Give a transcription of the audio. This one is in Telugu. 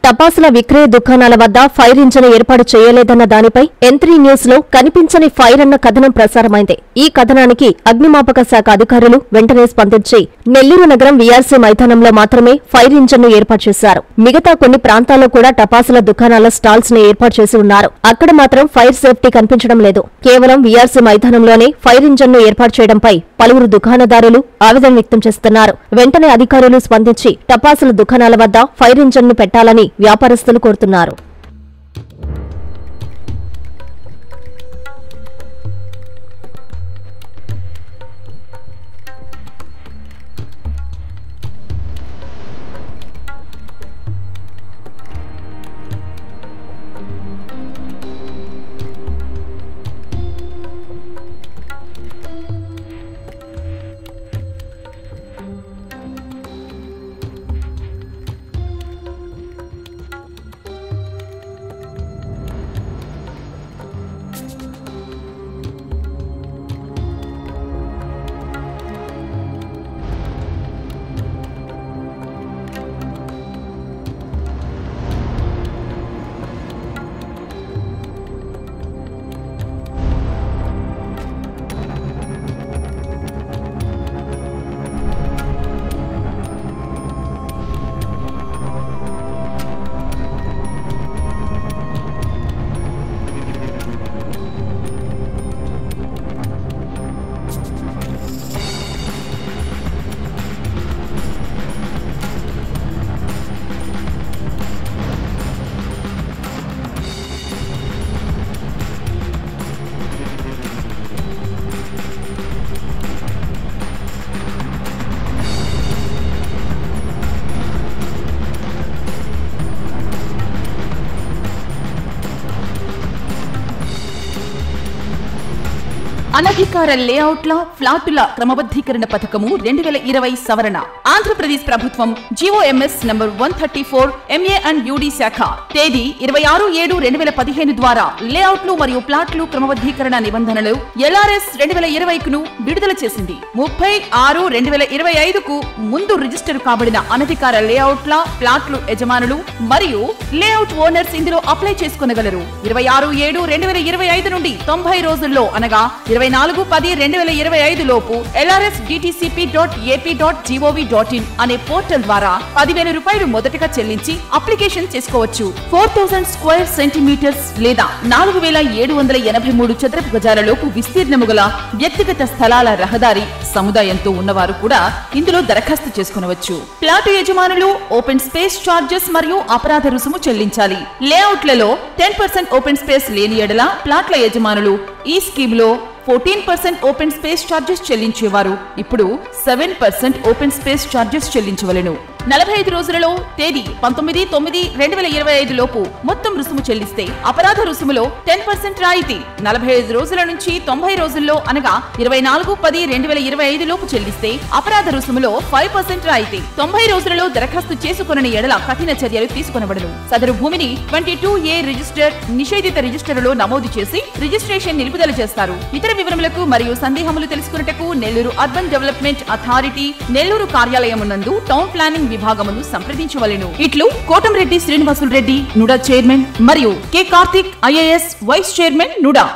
టపాసుల విక్రయ దుకాణాల వద్ద ఫైర్ ఇంజిన్ ఏర్పాటు చేయలేదన్న దానిపై N3 న్యూస్ లో కనిపించని ఫైర్ అన్న కథనం ప్రసారమైంది. ఈ కథనానికి అగ్నిమాపక శాఖ అధికారులు వెంటనే స్పందించి నెల్లూరు నగరం వీఆర్సీ మైదానంలో మాత్రమే ఫైర్ ఇంజిన్ ను ఏర్పాటు చేశారు. మిగతా కొన్ని ప్రాంతాల్లో కూడా టపాసుల దుకాణాల స్టాల్స్ ని ఏర్పాటు చేసి ఉన్నారు. అక్కడ మాత్రం ఫైర్ సేఫ్టీ కనిపించడం లేదు. కేవలం వీఆర్సీ మైదానంలోనే ఫైర్ ఇంజిన్ ను ఏర్పాటు చేయడంపై పలువురు దుకాణదారులు ఆవేదన వ్యక్తం చేస్తున్నారు. వెంటనే అధికారులు స్పందించి టపాసుల దుకాణాల వద్ద ఫైర్ ఇంజిన్ ను పెట్టాలని వ్యాపారస్తులు కోరుతున్నారు. అనధికార లేఅవుట్ల ఫ్లాటుల క్రమబద్ధీకరణ పథకము 2020 సవరణ. ఆంధ్రప్రదేశ్ ప్రభుత్వం GOMS number 134 MA and UD శాఖ తేదీ 26/7/2015 ద్వారా లేఅవుట్లు మరియు ప్లాట్లు క్రమబద్ధీకరణ నిబంధనలు LRS 2020ను విడుదల చేసింది. 30/6/2025కు ముందు రిజిస్టర్ కాబడిన అనధికార లేఅవుట్ల ప్లాట్లు యజమానులు మరియు లేఅవుట్ ఓనర్స్ ఇందులో అప్లై చేసుకొనగలరు. 26/7/2025 నుండి 90 రోజుల్లో అనగా 24/10/2025 లోపు lrsdtcp.ap.gov.in అనే పోర్టల్ ద్వారా 10,000 రూపాయలు మొదటగా చెల్లించి అప్లికేషన్ చేసుకోవచ్చు. 4000 స్క్వేర్ సెంటీమీటర్స్ లేదా 4783 చదరపు గజాల లోపు విస్తీర్ణము గల వ్యక్తిగత స్థలాల రహదారి సముదాయంతో ఉన్నవారు కూడా ఇందులో దరఖాస్తు చేసుకొనవచ్చు. ప్లాటు యజమానులు ఓపెన్ స్పేస్ చార్జెస్ మరియు అపరాధ రుసుము చెల్లించాలి. లేఅవుట్లలో 10% ఓపెన్ స్పేస్ లేని ఎడల ప్లాట్ల యజమానులు ఈ స్కీమ్ లో 14% ఓపెన్ స్పేస్ చార్జెస్ చెల్లించేవారు ఇప్పుడు 7% ఓపెన్ స్పేస్ చార్జెస్ చెల్లించవలెను. 45 రోజులలో తేదీ 19/9/2025 లోపు మొత్తం రుసుము చెల్లిస్తే అపరాధ రుసుములో 10% రాయితీ. 45 రోజుల నుంచి 90 రోజుల్లో అనగా 24/10/2025 లోపు చెల్లిస్తే అపరాధ రుసుములో 5% రాయితీ. 90 రోజులలో దరఖాస్తు చేసుకొనని ఎడల కఠిన చర్యలు తీసుకొనబడును. సదరు భూమిని 22A రిజిస్టర్ నిషేధిత రిజిస్టరులో నమోదు చేసి రిజిస్ట్రేషన్ నిలుపుదల చేస్తారు. ఇతర వివరములకు మరియు సందేహములు తెలుసుకున్నటకు Nellore urban development authority Nellore కార్యాలయమునందు టౌన్ ప్లానింగ్ విభాగమును సంప్రదించవలెను. ఇట్లు కోటంరెడ్డి శ్రీనివాసులు రెడ్డి నుడా చైర్మన్ మరియు K Karthik IAS vice chairman NUDA.